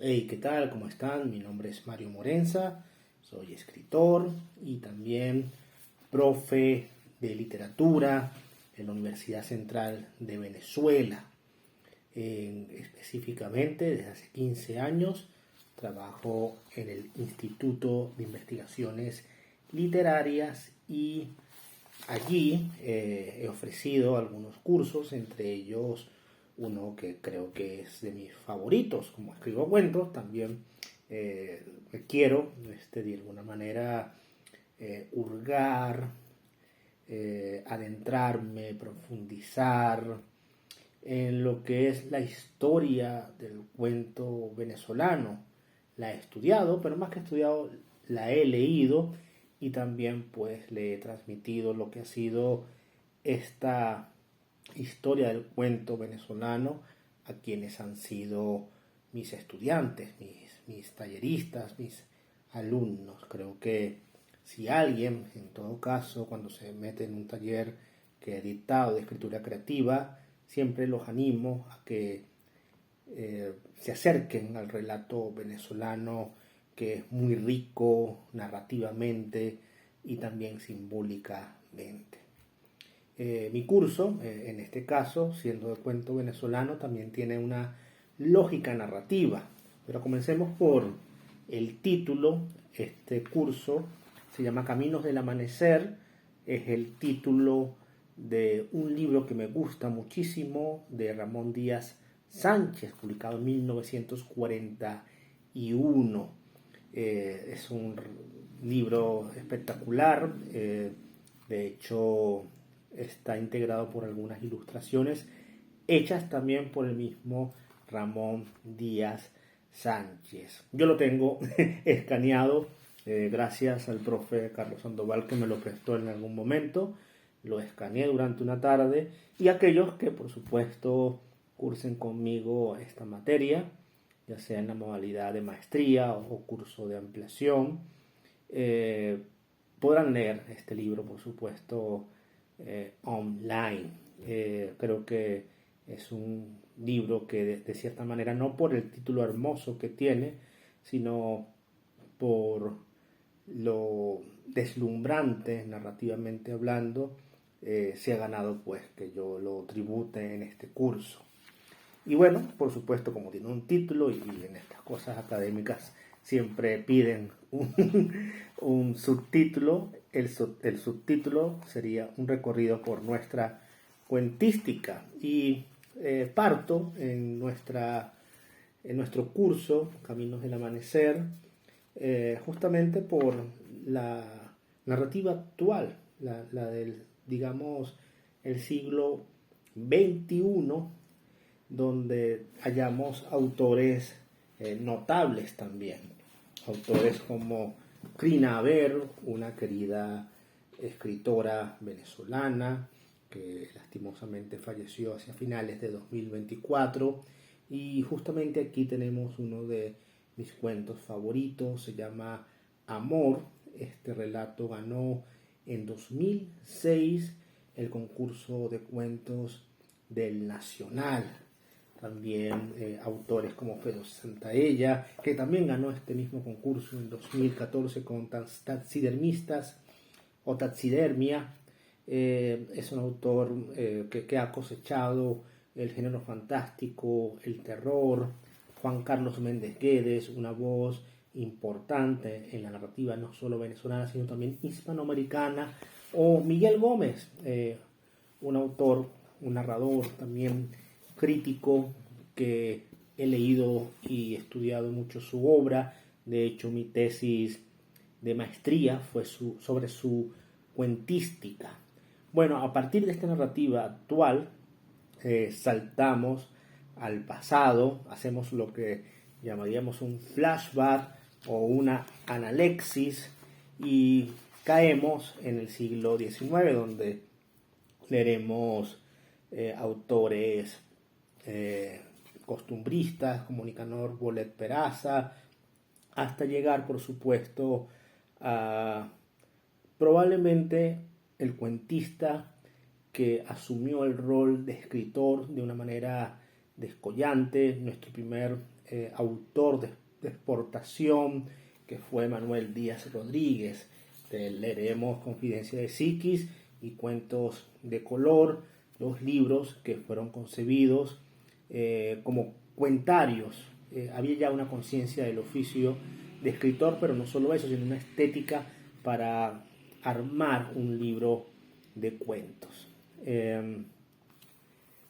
Hey, ¿qué tal? ¿Cómo están? Mi nombre es Mario Morenza, soy escritor y también profe de literatura en la Universidad Central de Venezuela. Específicamente, desde hace 15 años, trabajo en el Instituto de Investigaciones Literarias y allí he ofrecido algunos cursos, entre ellos uno que creo que es de mis favoritos, como escribo cuentos, también quiero de alguna manera hurgar, adentrarme, profundizar en lo que es la historia del cuento venezolano. La he estudiado, pero más que estudiado, la he leído y también pues le he transmitido lo que ha sido esta historia del cuento venezolano a quienes han sido mis estudiantes, mis talleristas, mis alumnos. Creo que si alguien, en todo caso, cuando se mete en un taller que he dictado de escritura creativa, siempre los animo a que se acerquen al relato venezolano, que es muy rico narrativamente y también simbólicamente. Mi curso, en este caso, siendo de cuento venezolano, también tiene una lógica narrativa. Pero comencemos por el título. Este curso se llama Caminos del Amanecer. Es el título de un libro que me gusta muchísimo de Ramón Díaz Sánchez, publicado en 1941. Es un libro espectacular. De hecho, está integrado por algunas ilustraciones hechas también por el mismo Ramón Díaz Sánchez. Yo lo tengo escaneado gracias al profe Carlos Sandoval, que me lo prestó en algún momento. Lo escaneé durante una tarde y aquellos que por supuesto cursen conmigo esta materia, ya sea en la modalidad de maestría o curso de ampliación, podrán leer este libro, por supuesto, online. Creo que es un libro que de cierta manera, no por el título hermoso que tiene, sino por lo deslumbrante narrativamente hablando, se ha ganado pues que yo lo tribute en este curso. Y bueno, por supuesto, como tiene un título y en estas cosas académicas siempre piden un subtítulo, el subtítulo sería un recorrido por nuestra cuentística. Y parto en nuestro curso, Caminos del Amanecer, justamente por la narrativa actual, la del, digamos, el siglo XXI, donde hallamos autores notables también. Autores como Crina Aber, una querida escritora venezolana que lastimosamente falleció hacia finales de 2024. Y justamente aquí tenemos uno de mis cuentos favoritos, se llama Amor. Este relato ganó en 2006 el concurso de cuentos del Nacional. También autores como Pedro Santaella, que también ganó este mismo concurso en 2014 con Taxidermistas o Taxidermia. Es un autor que ha cosechado el género fantástico, el terror. Juan Carlos Méndez Guedes, una voz importante en la narrativa no solo venezolana, sino también hispanoamericana. O Miguel Gómez, un autor, un narrador también crítico, que he leído y estudiado mucho su obra. De hecho, mi tesis de maestría fue sobre su cuentística. Bueno, a partir de esta narrativa actual, saltamos al pasado, hacemos lo que llamaríamos un flashback o una analexis y caemos en el siglo XIX, donde leeremos autores costumbristas como Nicanor Bolet Peraza, hasta llegar, por supuesto, a probablemente el cuentista que asumió el rol de escritor de una manera descollante, nuestro primer autor de exportación, que fue Manuel Díaz Rodríguez. Leeremos Confidencia de Psiquis y Cuentos de Color, dos libros que fueron concebidos como cuentarios. Había ya una conciencia del oficio de escritor, pero no solo eso, sino una estética para armar un libro de cuentos.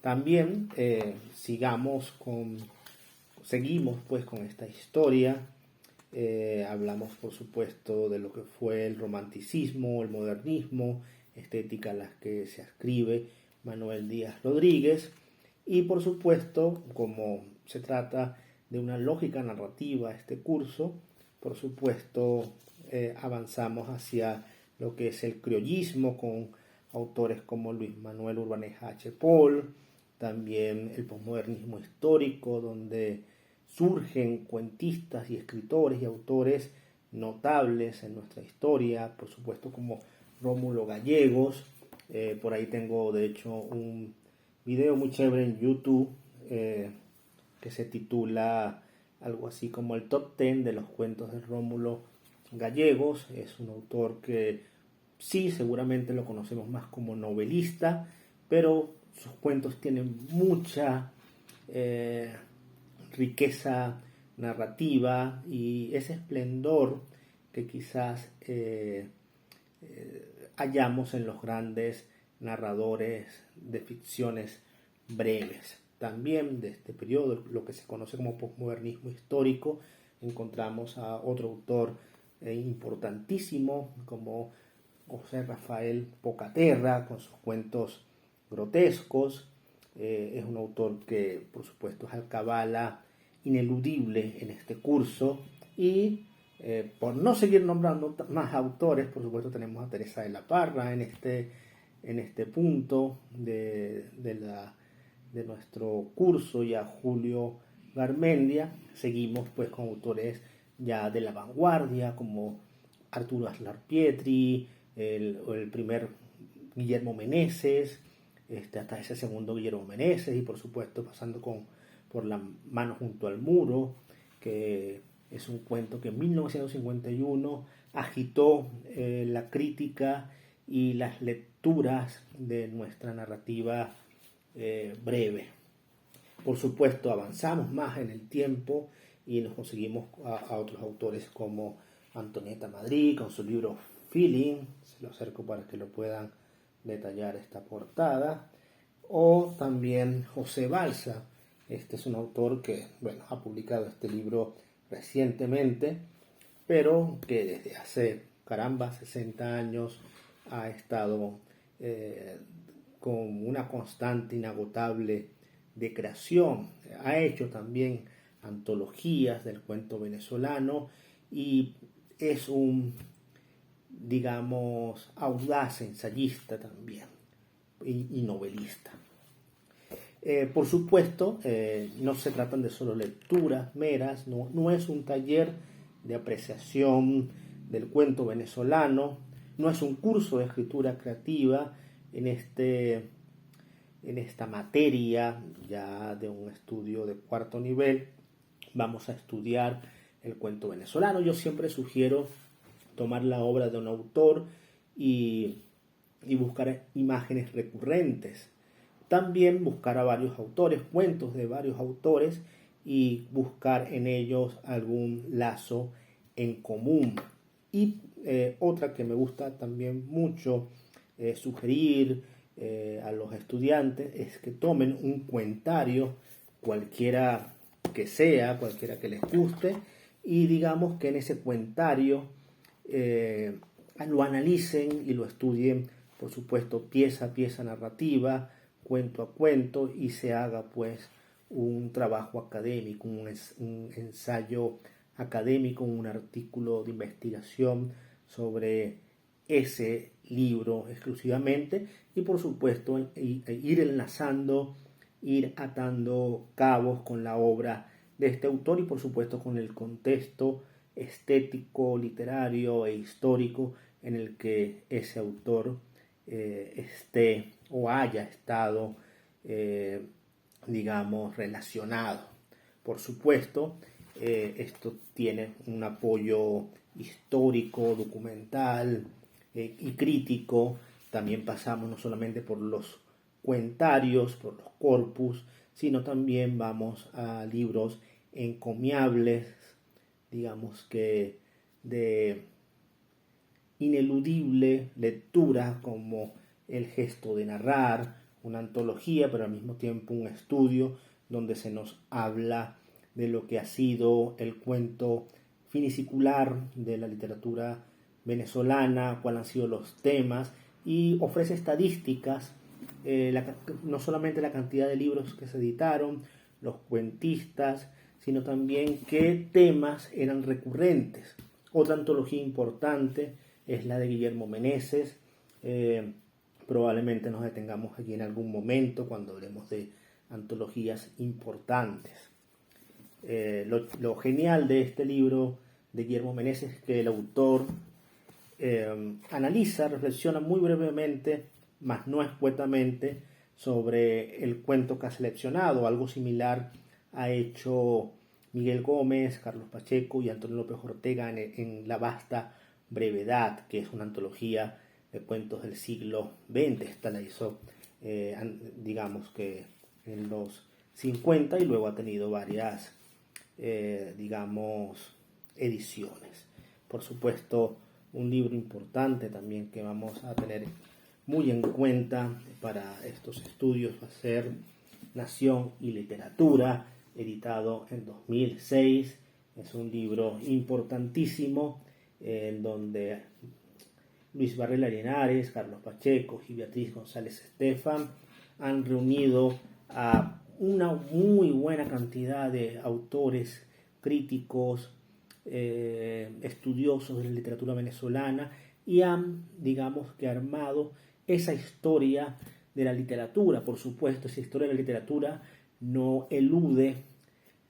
También seguimos pues con esta historia. Hablamos por supuesto de lo que fue el romanticismo, el modernismo, estética a la que se ascribe Manuel Díaz Rodríguez, y por supuesto, como se trata de una lógica narrativa este curso, por supuesto avanzamos hacia lo que es el criollismo con autores como Luis Manuel Urbaneja H. Paul, también el posmodernismo histórico, donde surgen cuentistas y escritores y autores notables en nuestra historia, por supuesto como Rómulo Gallegos. Por ahí tengo de hecho un video muy chévere en YouTube que se titula algo así como el top 10 de los cuentos de Rómulo Gallegos. Es un autor que sí, seguramente lo conocemos más como novelista, pero sus cuentos tienen mucha riqueza narrativa y ese esplendor que quizás hallamos en los grandes narradores de ficciones breves. También de este periodo, lo que se conoce como posmodernismo histórico, encontramos a otro autor importantísimo como José Rafael Pocaterra, con sus cuentos grotescos. Es un autor que, por supuesto, es alcabala ineludible en este curso. Y por no seguir nombrando más autores, por supuesto, tenemos a Teresa de la Parra en este punto de nuestro curso, y a Julio Garmendia. Seguimos pues con autores ya de la vanguardia como Arturo Aslar Pietri, el primer Guillermo Meneses, hasta ese segundo Guillermo Meneses, y por supuesto pasando por La mano junto al muro, que es un cuento que en 1951 agitó la crítica y las lecturas de nuestra narrativa breve. Por supuesto, avanzamos más en el tiempo y nos conseguimos a otros autores como Antonieta Madrid con su libro Feeling. Se lo acerco para que lo puedan detallar esta portada. O también José Balsa. Este es un autor que, ha publicado este libro recientemente, pero que desde hace, 60 años ha estado con una constante inagotable de creación. Ha hecho también antologías del cuento venezolano y es un, digamos, audaz ensayista también y novelista. Por supuesto, no se tratan de solo lecturas meras, no es un taller de apreciación del cuento venezolano, no es un curso de escritura creativa en esta materia ya de un estudio de cuarto nivel. Vamos a estudiar el cuento venezolano. Yo siempre sugiero tomar la obra de un autor y buscar imágenes recurrentes. También buscar a varios autores, cuentos de varios autores, y buscar en ellos algún lazo en común. Y otra que me gusta también mucho sugerir a los estudiantes es que tomen un cuentario, cualquiera que sea, cualquiera que les guste, y digamos que en ese cuentario lo analicen y lo estudien, por supuesto, pieza a pieza narrativa, cuento a cuento, y se haga pues un trabajo académico, un ensayo académico, un artículo de investigación sobre ese libro exclusivamente, y por supuesto ir enlazando, ir atando cabos con la obra de este autor y por supuesto con el contexto estético, literario e histórico en el que ese autor esté o haya estado, digamos, relacionado. Por supuesto, esto tiene un apoyo histórico, documental y crítico. También pasamos no solamente por los cuentarios, por los corpus, sino también vamos a libros encomiables, digamos que de ineludible lectura, como El gesto de narrar, una antología, pero al mismo tiempo un estudio donde se nos habla de lo que ha sido el cuento finicicular de la literatura venezolana, cuáles han sido los temas, y ofrece estadísticas, no solamente la cantidad de libros que se editaron, los cuentistas, sino también qué temas eran recurrentes. Otra antología importante es la de Guillermo Meneses. Probablemente nos detengamos aquí en algún momento cuando hablemos de antologías importantes. Lo genial de este libro de Guillermo Meneses es que el autor analiza, reflexiona muy brevemente, mas no escuetamente, sobre el cuento que ha seleccionado. Algo similar ha hecho Miguel Gómez, Carlos Pacheco y Antonio López Ortega en La vasta brevedad, que es una antología de cuentos del siglo XX. Esta la hizo, digamos que en los 50, y luego ha tenido varias, digamos, ediciones. Por supuesto, un libro importante también que vamos a tener muy en cuenta para estos estudios va a ser Nación y Literatura, editado en 2006. Es un libro importantísimo en donde Luis Varela Linares, Carlos Pacheco y Beatriz González Estefan han reunido a una muy buena cantidad de autores, críticos, estudiosos de la literatura venezolana, y han, digamos, que armado esa historia de la literatura. Por supuesto, esa historia de la literatura no elude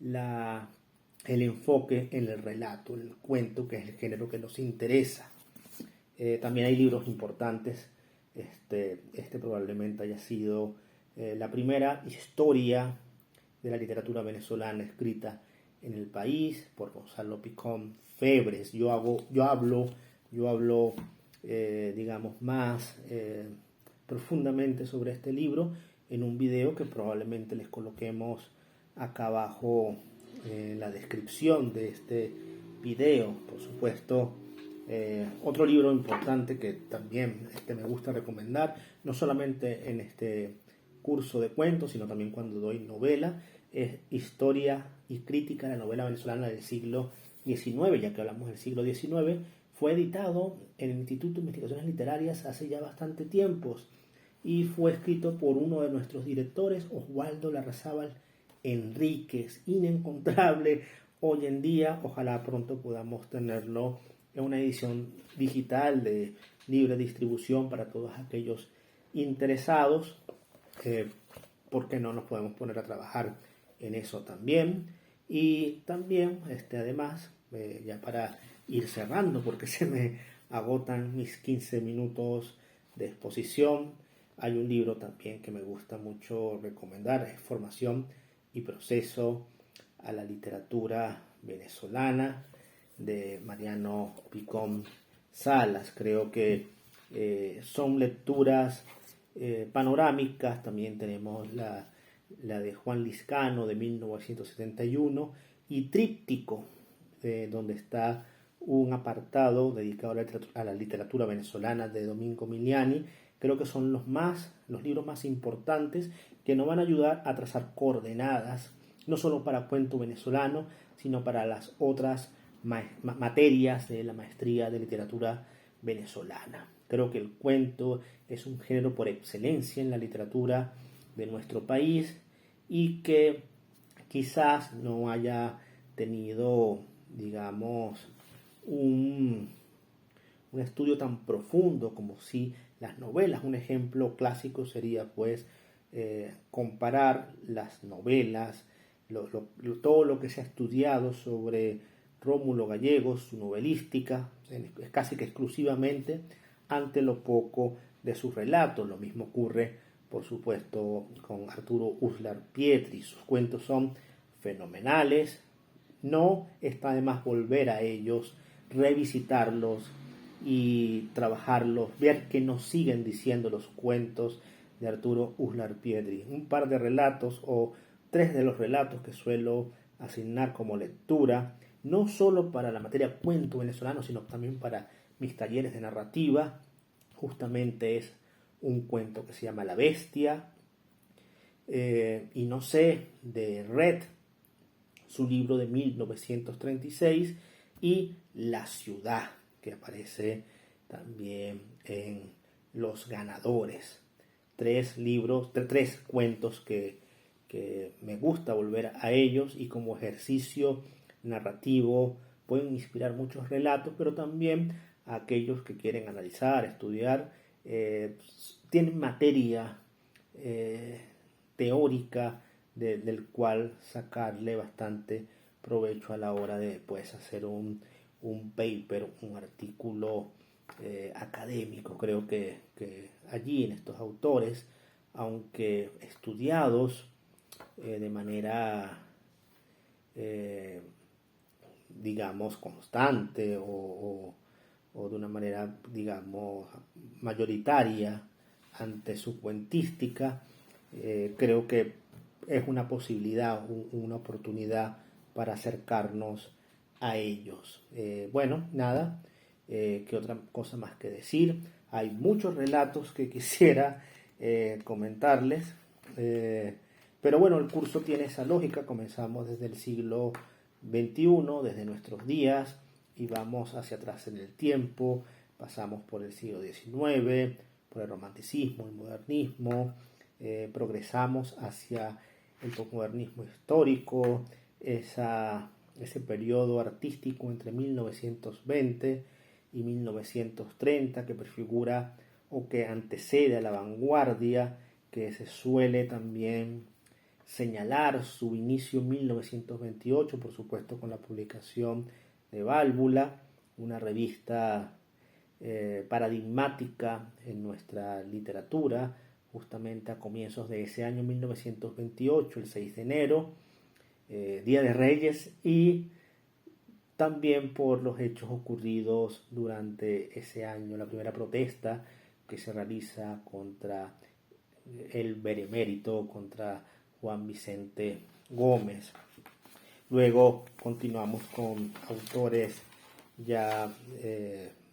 el enfoque en el relato, en el cuento, que es el género que nos interesa. También hay libros importantes. Este probablemente haya sido la primera historia de la literatura venezolana escrita en el país por Gonzalo Picón Febres. Yo hablo digamos, más profundamente sobre este libro en un video que probablemente les coloquemos acá abajo en la descripción de este video. Por supuesto, otro libro importante que también me gusta recomendar, no solamente en este curso de cuentos, sino también cuando doy novela, es Historia y Crítica de la Novela Venezolana del siglo XIX. Ya que hablamos del siglo XIX, fue editado en el Instituto de Investigaciones Literarias hace ya bastante tiempo y fue escrito por uno de nuestros directores, Oswaldo Larrazábal Enríquez, inencontrable hoy en día. Ojalá pronto podamos tenerlo en una edición digital de libre distribución para todos aquellos interesados. ¿Por qué no nos podemos poner a trabajar en eso también? Y también, además, ya para ir cerrando, porque se me agotan mis 15 minutos de exposición, hay un libro también que me gusta mucho recomendar, es Formación y Proceso a la Literatura Venezolana, de Mariano Picón Salas. Creo que son lecturas panorámicas. También tenemos la de Juan Lizcano de 1971 y Tríptico, donde está un apartado dedicado a la literatura venezolana de Domingo Miliani. Creo que son los libros más importantes que nos van a ayudar a trazar coordenadas, no solo para cuento venezolano, sino para las otras materias de la maestría de literatura venezolana. Creo que el cuento es un género por excelencia en la literatura de nuestro país y que quizás no haya tenido, digamos, un estudio tan profundo como si las novelas. Un ejemplo clásico sería, pues, comparar las novelas, todo lo que se ha estudiado sobre Rómulo Gallegos, su novelística, casi que exclusivamente ante lo poco de sus relatos. Lo mismo ocurre, por supuesto, con Arturo Uslar Pietri. Sus cuentos son fenomenales. No está de más volver a ellos, revisitarlos y trabajarlos, ver qué nos siguen diciendo los cuentos de Arturo Uslar Pietri. Un par de relatos o tres de los relatos que suelo asignar como lectura, no solo para la materia cuento venezolano, sino también para mis talleres de narrativa. Justamente es un cuento que se llama La Bestia, y no sé, de Red, su libro de 1936, y La Ciudad, que aparece también en Los Ganadores. Tres libros, tres cuentos que me gusta volver a ellos, y como ejercicio narrativo pueden inspirar muchos relatos, pero también a aquellos que quieren analizar, estudiar, tienen materia teórica del cual sacarle bastante provecho a la hora de hacer un paper, un artículo académico. Creo que allí en estos autores, aunque estudiados de manera digamos constante o de una manera digamos mayoritaria ante su cuentística, creo que es una posibilidad, una oportunidad para acercarnos a ellos. Bueno, nada, ¿qué otra cosa más que decir? Hay muchos relatos que quisiera comentarles, pero bueno, el curso tiene esa lógica. Comenzamos desde el siglo XXI, desde nuestros días, y vamos hacia atrás en el tiempo. Pasamos por el siglo XIX, por el romanticismo, el modernismo, progresamos hacia el posmodernismo histórico, ese periodo artístico entre 1920 y 1930 que prefigura o que antecede a la vanguardia, que se suele también señalar su inicio en 1928, por supuesto con la publicación de Válvula, una revista paradigmática en nuestra literatura, justamente a comienzos de ese año 1928, el 6 de enero, Día de Reyes, y también por los hechos ocurridos durante ese año, la primera protesta que se realiza contra el benemérito, contra Juan Vicente Gómez. Luego continuamos con autores ya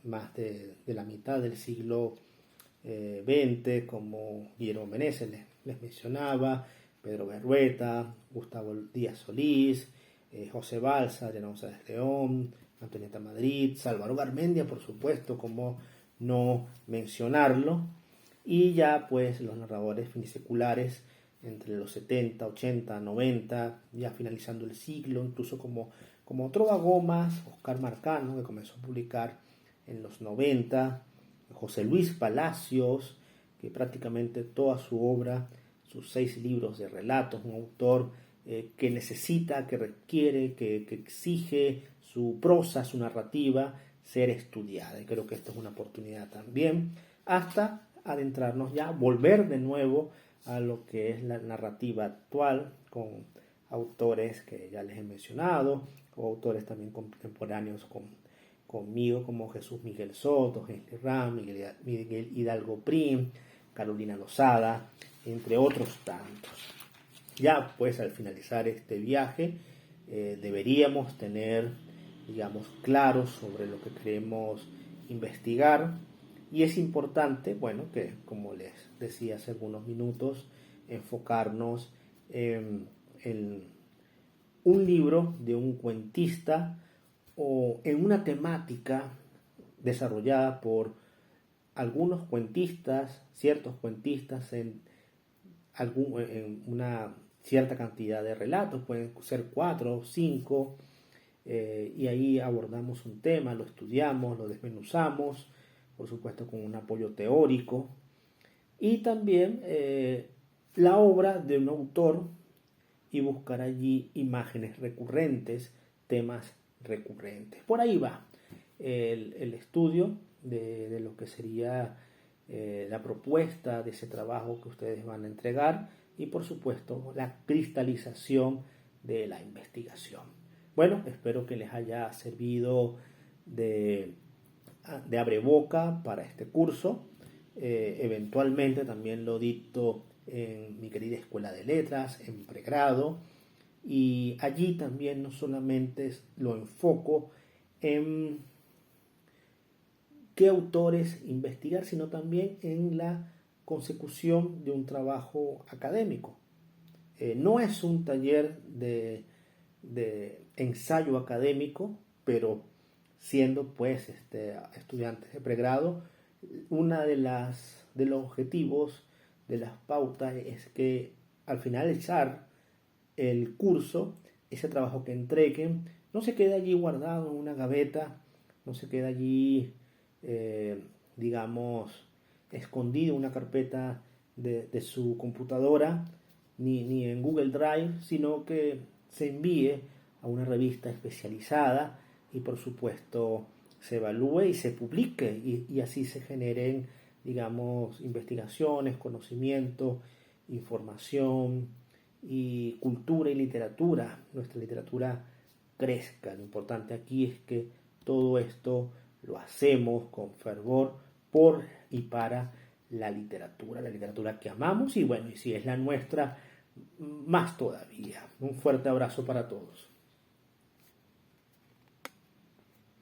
más de la mitad del siglo XX, como Guillermo Meneses, les mencionaba, Pedro Berrueta, Gustavo Díaz Solís, José Balsa, Adriana González León, Antonieta Madrid, Salvador Garmendia, por supuesto, como no mencionarlo, y ya pues los narradores finiseculares entre los 70, 80, 90, ya finalizando el siglo, incluso como Trova Gomas, Oscar Marcano, que comenzó a publicar en los 90, José Luis Palacios, que prácticamente toda su obra, sus 6 libros de relatos, un autor que necesita, que requiere, que exige su prosa, su narrativa, ser estudiada. Y creo que esta es una oportunidad también, hasta adentrarnos ya, volver de nuevo a lo que es la narrativa actual, con autores que ya les he mencionado, o autores también contemporáneos conmigo, como Jesús Miguel Soto, Henry Ram, Miguel Hidalgo Prim, Carolina Lozada, entre otros tantos. Ya pues al finalizar este viaje deberíamos tener, digamos, claro sobre lo que queremos investigar, y es importante, bueno, que como les decía hace algunos minutos, enfocarnos en un libro de un cuentista o en una temática desarrollada por algunos cuentistas, ciertos cuentistas en una cierta cantidad de relatos, pueden ser 4 o 5, y ahí abordamos un tema, lo estudiamos, lo desmenuzamos, por supuesto con un apoyo teórico, y también la obra de un autor, y buscar allí imágenes recurrentes, temas recurrentes. Por ahí va el estudio de lo que sería la propuesta de ese trabajo que ustedes van a entregar, y por supuesto la cristalización de la investigación. Bueno, espero que les haya servido de abreboca para este curso. Eventualmente también lo dicto en mi querida Escuela de Letras, en pregrado, y allí también no solamente lo enfoco en qué autores investigar, sino también en la consecución de un trabajo académico. No es un taller de ensayo académico, pero siendo pues estudiantes de pregrado, una de los objetivos de las pautas es que al finalizar el curso, ese trabajo que entreguen no se quede allí guardado en una gaveta, no se quede allí, digamos, escondido en una carpeta de su computadora, ni en Google Drive, sino que se envíe a una revista especializada y por supuesto se evalúe y se publique y así se generen, digamos, investigaciones, conocimiento, información y cultura y literatura. Nuestra literatura crezca. Lo importante aquí es que todo esto lo hacemos con fervor por y para la literatura que amamos y bueno, y si es la nuestra, más todavía. Un fuerte abrazo para todos.